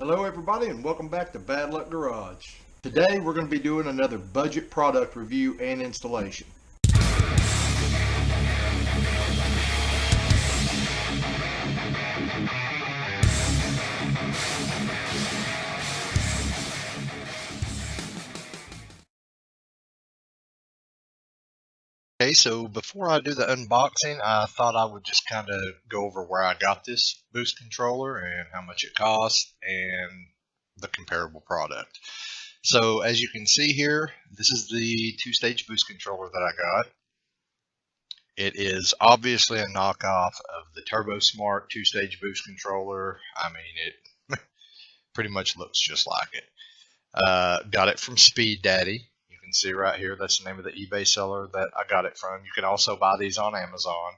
Hello everybody and welcome back to Bad Luck Garage. Today we're going to be doing another budget product review and installation. Okay, so before I do the unboxing, I thought I would just kind of go over where I got this boost controller and how much it costs and the comparable product. So as you can see here, this is the two-stage boost controller that I got. It is obviously a knockoff of the Turbo Smart two-stage boost controller. I mean, it pretty much looks just like it. Got it from Speed Daddy. You can see right here, that's the name of the eBay seller that I got it from. You can also buy these on Amazon.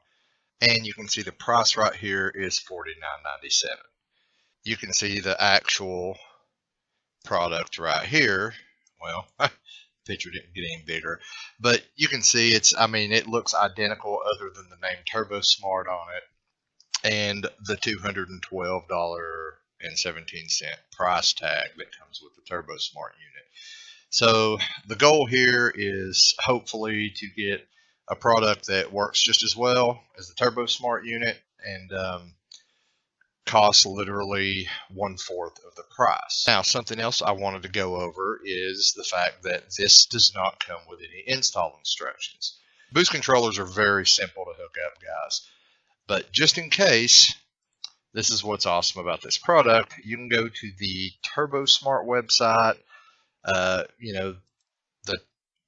And you can see the price right here is $49.97. You can see the actual product right here. Well, picture didn't get any bigger, but you can see it looks identical other than the name Turbo Smart on it and the $212.17 price tag that comes with the Turbo Smart unit. So the goal here is hopefully to get a product that works just as well as the Turbo Smart unit and costs literally 1/4 of the price. Now, something else I wanted to go over is the fact that this does not come with any install instructions. Boost controllers are very simple to hook up, guys. But just in case, this is what's awesome about this product. You can go to the Turbo Smart website, the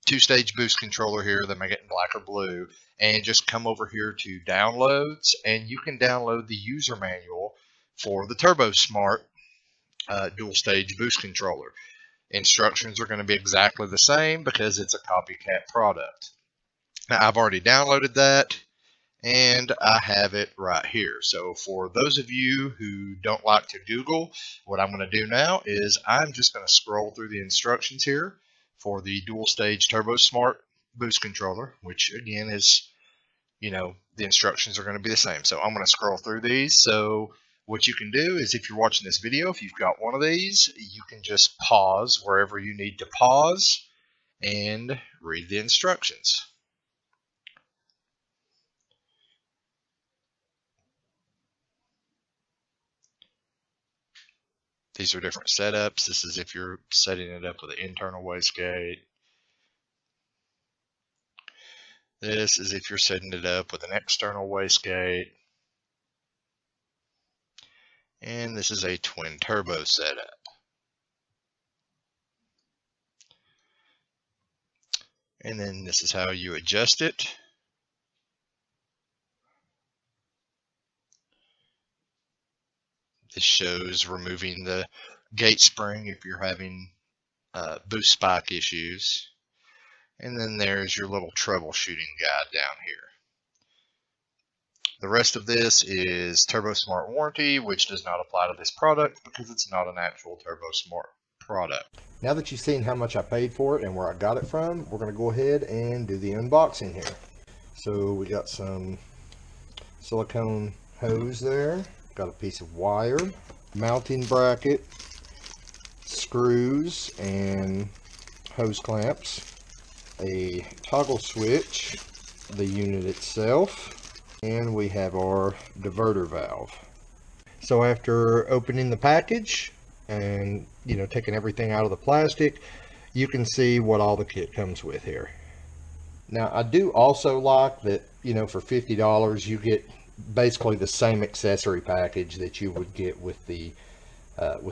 two-stage boost controller here, they make it in black or blue, and just come over here to downloads, and you can download the user manual for the Turbo Smart dual-stage boost controller. Instructions are going to be exactly the same because it's a copycat product. Now, I've already downloaded that, and I have it right here. So for those of you who don't like to Google, what I'm going to do now is I'm just going to scroll through the instructions here for the dual stage Turbo Smart boost controller, which again is, the instructions are going to be the same. So I'm going to scroll through these. So what you can do is, if you're watching this video, if you've got one of these, you can just pause wherever you need to pause and read the instructions. These are different setups. This is if you're setting it up with an internal wastegate. This is if you're setting it up with an external wastegate. And this is a twin turbo setup. And then this is how you adjust it. This shows removing the gate spring if you're having boost spike issues. And then there's your little troubleshooting guide down here. The rest of this is Turbo Smart warranty, which does not apply to this product because it's not an actual Turbo Smart product. Now that you've seen how much I paid for it and where I got it from, we're going to go ahead and do the unboxing here. So we got some silicone hose there. Got a piece of wire, mounting bracket, screws and hose clamps, a toggle switch, the unit itself, and we have our diverter valve. So after opening the package and taking everything out of the plastic, you can see what all the kit comes with here. Now I do also like that for $50 you get basically the same accessory package that you would get with the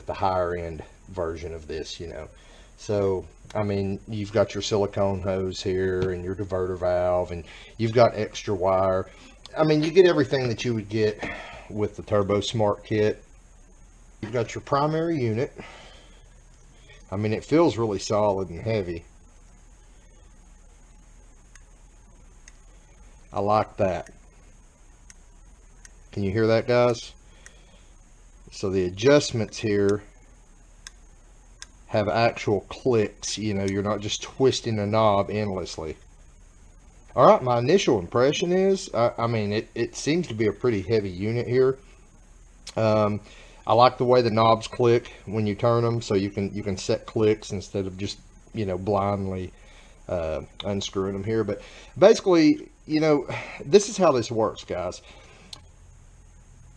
higher end version of this. So I mean, you've got your silicone hose here and your diverter valve, and you've got extra wire. I mean, you get everything that you would get with the Turbo Smart kit. You've got your primary unit. I mean, it feels really solid and heavy. I like that. Can you hear that, guys? So the adjustments here have actual clicks. You're not just twisting a knob endlessly. All right, my initial impression is, I mean, it seems to be a pretty heavy unit here. I I like the way the knobs click when you turn them, so you can set clicks instead of just, you know, blindly unscrewing them here. But basically, you know, this is how this works, guys.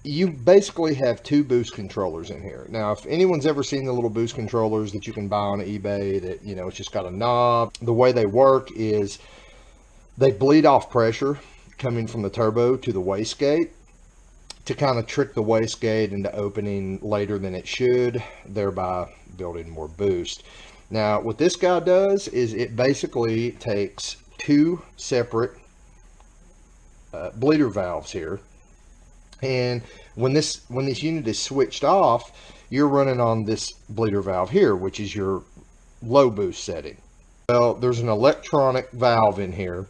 You basically have two boost controllers in here. Now, if anyone's ever seen the little boost controllers that you can buy on eBay that, you know, it's just got a knob, the way they work is they bleed off pressure coming from the turbo to the wastegate to kind of trick the wastegate into opening later than it should, thereby building more boost. Now, what this guy does is it basically takes two separate bleeder valves here, and when this unit is switched off, you're running on this bleeder valve here, which is your low boost setting. Well, there's an electronic valve in here,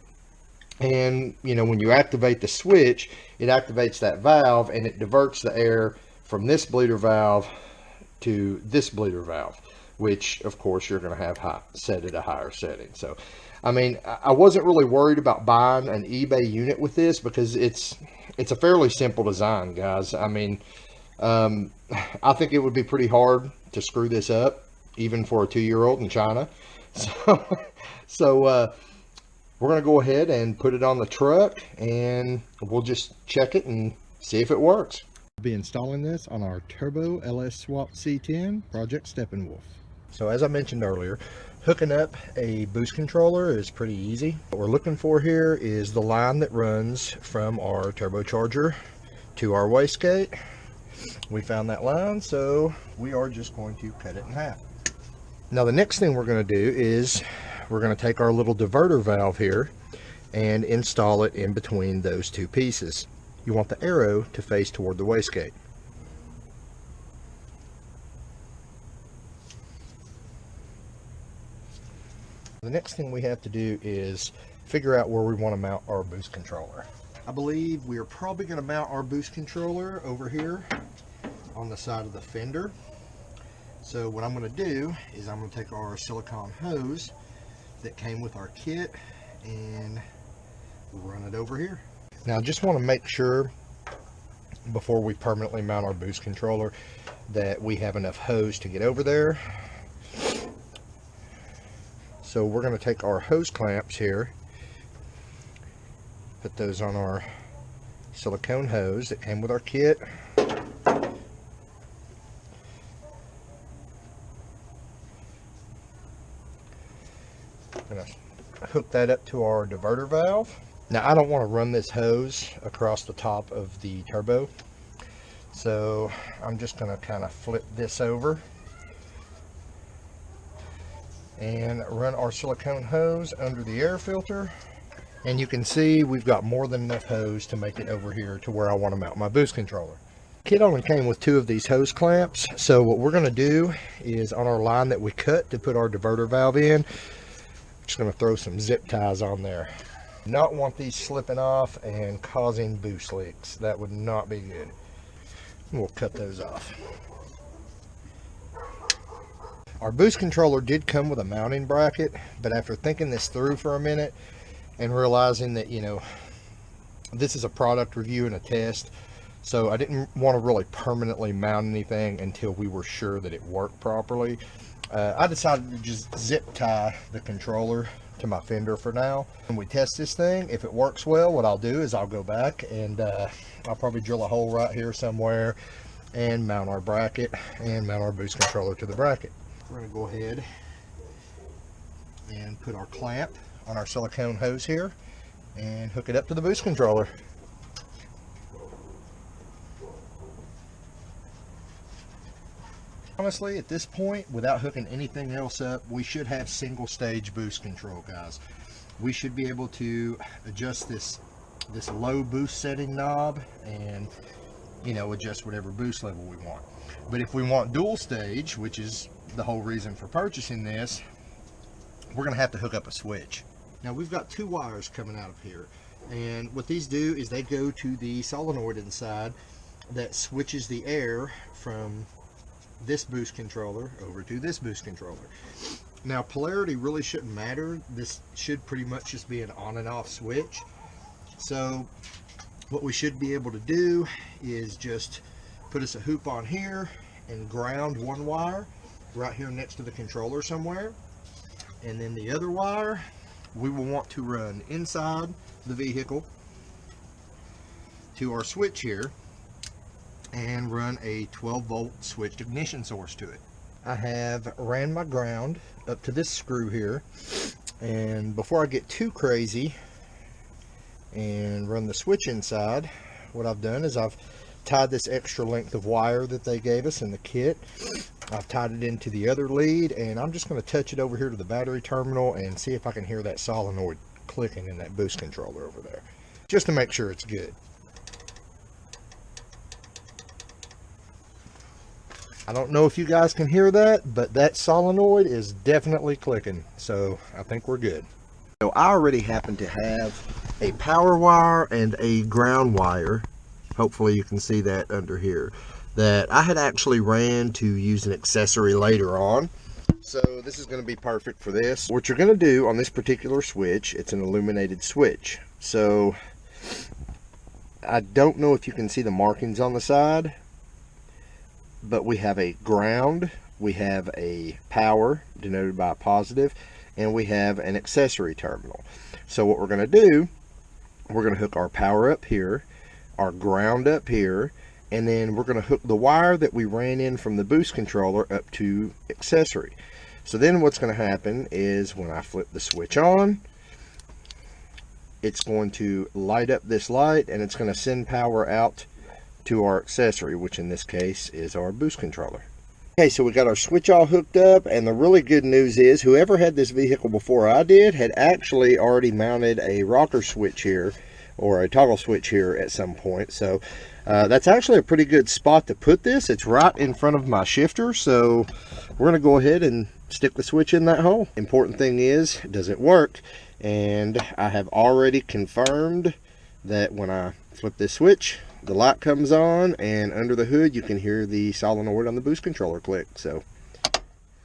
and you know, when you activate the switch, it activates that valve and it diverts the air from this bleeder valve to this bleeder valve, which of course you're going to have set at a higher setting. So I mean, I wasn't really worried about buying an eBay unit with this because it's a fairly simple design, guys. I mean, I think it would be pretty hard to screw this up, even for a 2-year-old in China. So we're going to go ahead and put it on the truck, and we'll just check it and see if it works. I'll be installing this on our Turbo LS Swap C10 Project Steppenwolf. So as I mentioned earlier, hooking up a boost controller is pretty easy. What we're looking for here is the line that runs from our turbocharger to our wastegate. We found that line, so we are just going to cut it in half. Now the next thing we're going to do is we're going to take our little diverter valve here and install it in between those two pieces. You want the arrow to face toward the wastegate. The next thing we have to do is figure out where we want to mount our boost controller. I believe we are probably going to mount our boost controller over here on the side of the fender. So what I'm going to do is I'm going to take our silicone hose that came with our kit and run it over here. Now I just want to make sure before we permanently mount our boost controller that we have enough hose to get over there. So we're going to take our hose clamps here, put those on our silicone hose that came with our kit. I'm going to hook that up to our diverter valve. Now I don't want to run this hose across the top of the turbo, so I'm just going to kind of flip this over and run our silicone hose under the air filter, and you can see we've got more than enough hose to make it over here to where I want to mount my boost controller. Kit only came with 2 of these hose clamps, so what we're going to do is on our line that we cut to put our diverter valve in, I'm just going to throw some zip ties on there. Not want these slipping off and causing boost leaks. That would not be good. We'll cut those off. Our boost controller did come with a mounting bracket, but after thinking this through for a minute and realizing that, you know, this is a product review and a test, so I didn't want to really permanently mount anything until we were sure that it worked properly. I decided to just zip tie the controller to my fender for now. When we test this thing, if it works well, what I'll do is I'll go back and I'll probably drill a hole right here somewhere and mount our bracket and mount our boost controller to the bracket. We're going to go ahead and put our clamp on our silicone hose here and hook it up to the boost controller. Honestly, at this point, without hooking anything else up, we should have single stage boost control, guys. We should be able to adjust this low boost setting knob and, you know, adjust whatever boost level we want. But if we want dual stage, which is the whole reason for purchasing this, we're going to have to hook up a switch. Now we've got 2 wires coming out of here, and what these do is they go to the solenoid inside that switches the air from this boost controller over to this boost controller. Now polarity really shouldn't matter. This should pretty much just be an on and off switch. So what we should be able to do is just put us a hoop on here and ground one wire right here next to the controller somewhere. And then the other wire we will want to run inside the vehicle to our switch here and run a 12-volt switched ignition source to it. I have ran my ground up to this screw here, and before I get too crazy and run the switch inside, what I've done is I've tied this extra length of wire that they gave us in the kit. I've tied it into the other lead, and I'm just going to touch it over here to the battery terminal and see if I can hear that solenoid clicking in that boost controller over there, just to make sure it's good. I don't know if you guys can hear that, but that solenoid is definitely clicking, so I think we're good. So I already happen to have a power wire and a ground wire, hopefully you can see that under here, that I had actually ran to use an accessory later on. So this is going to be perfect for this. What you're going to do on this particular switch, it's an illuminated switch. So I don't know if you can see the markings on the side, but we have a ground, we have a power denoted by a positive, and we have an accessory terminal. So what we're going to do, we're going to hook our power up here, our ground up here, and then we're going to hook the wire that we ran in from the boost controller up to accessory. So then what's going to happen is when I flip the switch on, it's going to light up this light and it's going to send power out to our accessory, which in this case is our boost controller. Okay, so we got our switch all hooked up, and the really good news is whoever had this vehicle before I did had actually already mounted a rocker switch here, or a toggle switch here at some point. So that's actually a pretty good spot to put this. It's right in front of my shifter, so we're going to go ahead and stick the switch in that hole. Important thing is, does it work? And I have already confirmed that when I flip this switch, the light comes on, and under the hood you can hear the solenoid on the boost controller click. So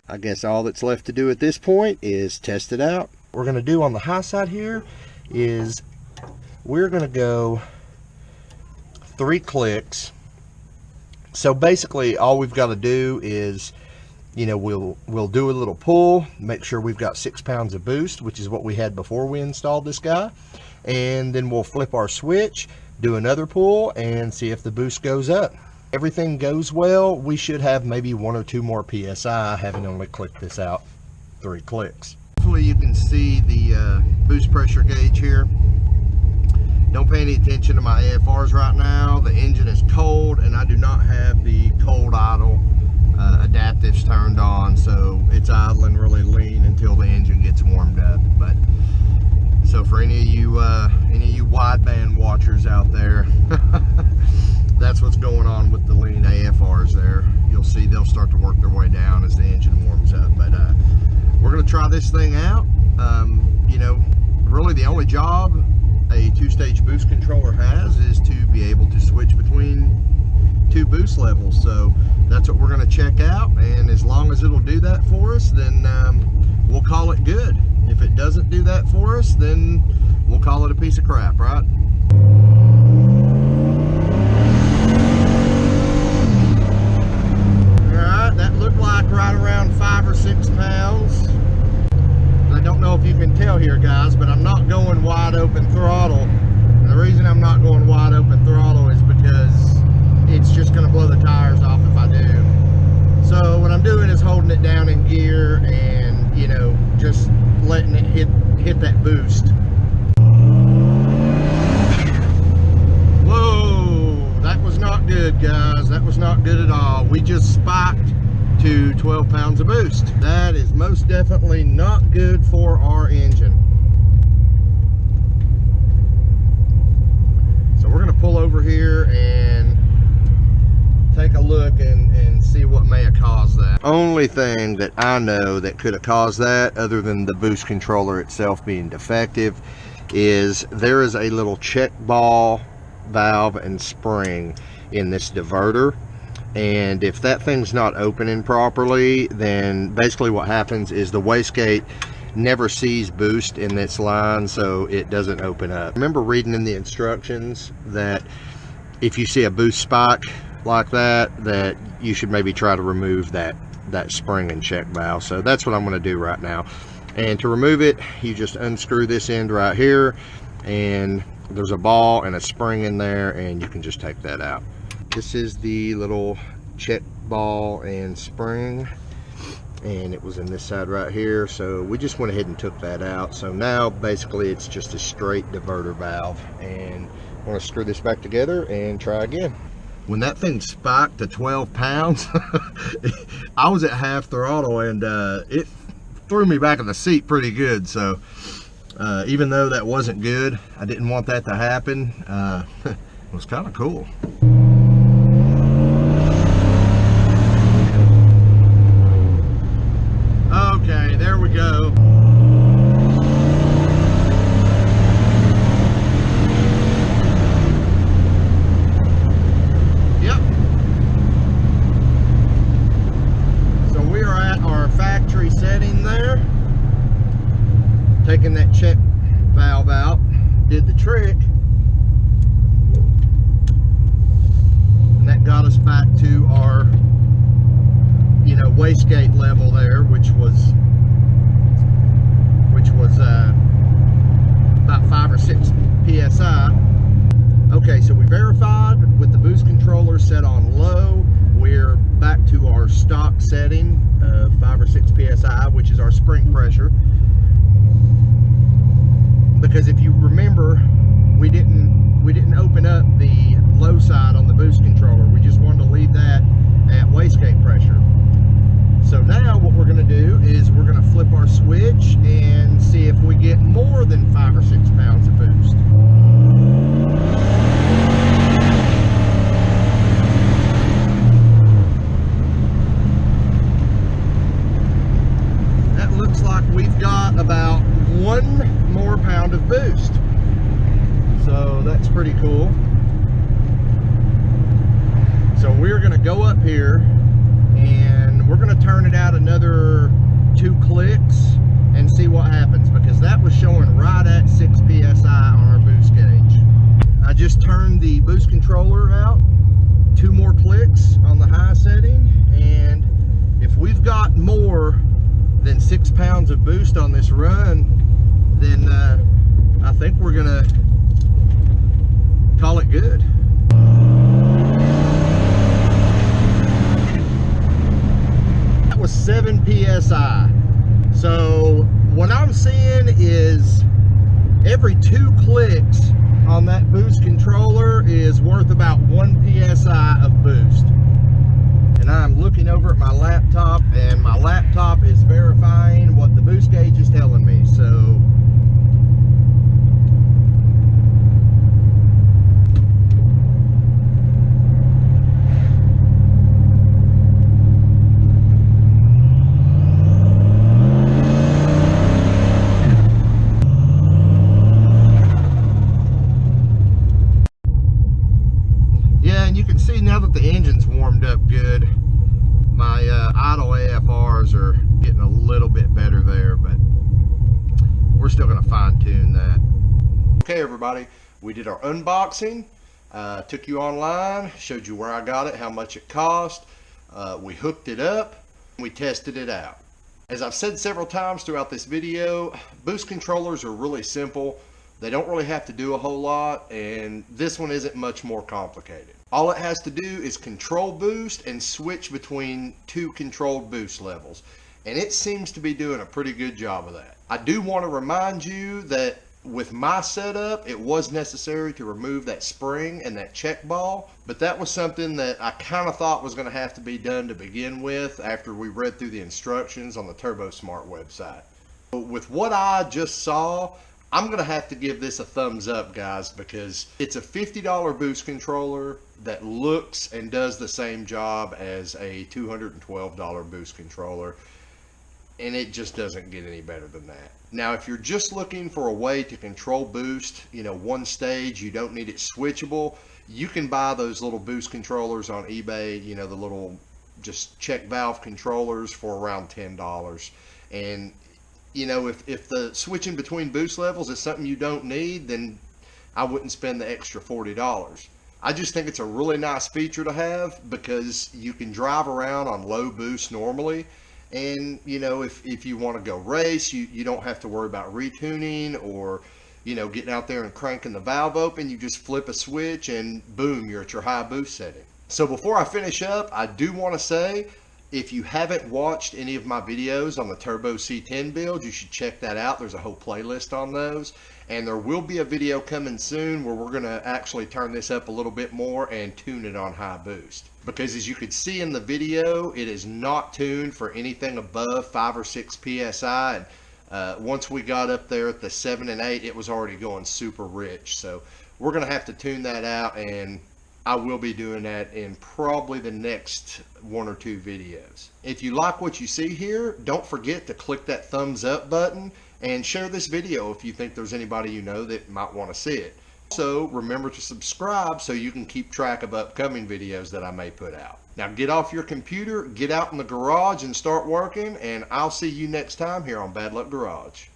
I guess all that's left to do at this point is test it out. What we're going to do on the high side here is we're going to go 3 clicks. So basically all we've got to do is, you know, we'll do a little pull, make sure we've got 6 pounds of boost, which is what we had before we installed this guy, and then we'll flip our switch, do another pull, and see if the boost goes up. Everything goes well, we should have maybe 1 or 2 more PSI, having only clicked this out 3 clicks. Hopefully you can see the boost pressure gauge here. Don't pay any attention to my AFRs right now. The engine is cold, and I do not have the cold idle adaptives turned on, so it's idling really lean until the engine gets warmed up. But so for any of you wideband watchers out there, that's what's going on with the lean AFRs there. You'll see they'll start to work their way down as the engine warms up. But we're going to try this thing out. You know, really the only job a 2-stage boost controller has is to be able to switch between 2 boost levels. So that's what we're going to check out, and as long as it'll do that for us, then we'll call it good. If it doesn't do that for us, then we'll call it a piece of crap, right? Alright, that looked like right around 5 or 6 pounds. I don't know if you can tell here, guys, but I'm not going wide open throttle. And the reason I'm not going wide open throttle is because it's just going to blow the tires off if I do. So what I'm doing is holding it down in gear and, you know, just letting it hit that boost. Whoa, that was not good, guys. That was not good at all. We just spiked to 12 pounds of boost. That is most definitely not good for our engine. So we're going to pull over here and take a look and see what may have caused that. Only thing that I know that could have caused that, other than the boost controller itself being defective, is there is a little check ball valve and spring in this diverter, and if that thing's not opening properly, then basically what happens is the wastegate never sees boost in this line, so it doesn't open up. Remember reading in the instructions that if you see a boost spike, like that, that you should maybe try to remove that spring and check valve. So that's what I'm going to do right now. And to remove it, you just unscrew this end right here, and there's a ball and a spring in there, and you can just take that out. This is the little check ball and spring, and it was in this side right here, so we just went ahead and took that out. So now basically it's just a straight diverter valve, and I'm going to screw this back together and try again. When that thing spiked to 12 pounds, I was at half throttle, and it threw me back in the seat pretty good. So even though that wasn't good, I didn't want that to happen. It was kind of cool. Okay, there we go. Yep. So we are at our factory setting there. Taking that check valve out, did the trick, and that got us back to our, you know, wastegate level there, which was about 5 or 6 psi. Okay, so we verified with the boost controller set on low. We're back to our stock setting of 5 or 6 psi, which is our spring pressure. Because if you remember, we didn't open up the low side on the boost controller. We just wanted to leave that at wastegate pressure. So now what we're going to do is we're going to flip our switch and see if we get more than 5 or 6 pounds of boost. That looks like we've got about 1 more pound of boost. So that's pretty cool. So we're going to go up here, and we're going to turn it out another 2 clicks and see what happens, because that was showing right at 6 psi on our boost gauge. I just turned the boost controller out, 2 more clicks on the high setting, and if we've got more than 6 pounds of boost on this run, then I think we're gonna call it good. That was 7 psi. So what I'm seeing is every 2 clicks on that boost controller is worth about 1 psi of boost. And I'm looking over at my laptop, and my laptop is verifying what the boost gauge is telling me. So yeah, and you can see now that the engine's warmed up good, my idle AFRs are getting a little bit better there, but we're still going to fine tune that. Okay, everybody, we did our unboxing, took you online, showed you where I got it, how much it cost, we hooked it up, we tested it out. As I've said several times throughout this video, boost controllers are really simple. They don't really have to do a whole lot, and this one isn't much more complicated. All it has to do is control boost and switch between 2 controlled boost levels, and it seems to be doing a pretty good job of that. I do want to remind you that with my setup, it was necessary to remove that spring and that check ball, but that was something that I kind of thought was going to have to be done to begin with after we read through the instructions on the TurboSmart website. But with what I just saw, I'm going to have to give this a thumbs up, guys, because it's a $50 boost controller that looks and does the same job as a $212 boost controller, and it just doesn't get any better than that. Now, if you're just looking for a way to control boost, you know, one stage, you don't need it switchable, you can buy those little boost controllers on eBay, you know, the little just check valve controllers for around $10. And you know, if the switching between boost levels is something you don't need, then I wouldn't spend the extra $40. I just think it's a really nice feature to have because you can drive around on low boost normally. And, you know, if you want to go race, you don't have to worry about retuning or, you know, getting out there and cranking the valve open. You just flip a switch and boom, you're at your high boost setting. So before I finish up, I do want to say, if you haven't watched any of my videos on the Turbo C10 build, you should check that out. There's a whole playlist on those. And there will be a video coming soon where we're going to actually turn this up a little bit more and tune it on high boost. Because as you could see in the video, it is not tuned for anything above 5 or 6 PSI. And once we got up there at the 7 and 8, it was already going super rich. So we're going to have to tune that out, and I will be doing that in probably the next 1 or 2 videos. If you like what you see here, don't forget to click that thumbs up button and share this video if you think there's anybody you know that might want to see it. Also, remember to subscribe so you can keep track of upcoming videos that I may put out. Now get off your computer, get out in the garage and start working, and I'll see you next time here on Bad Luck Garage.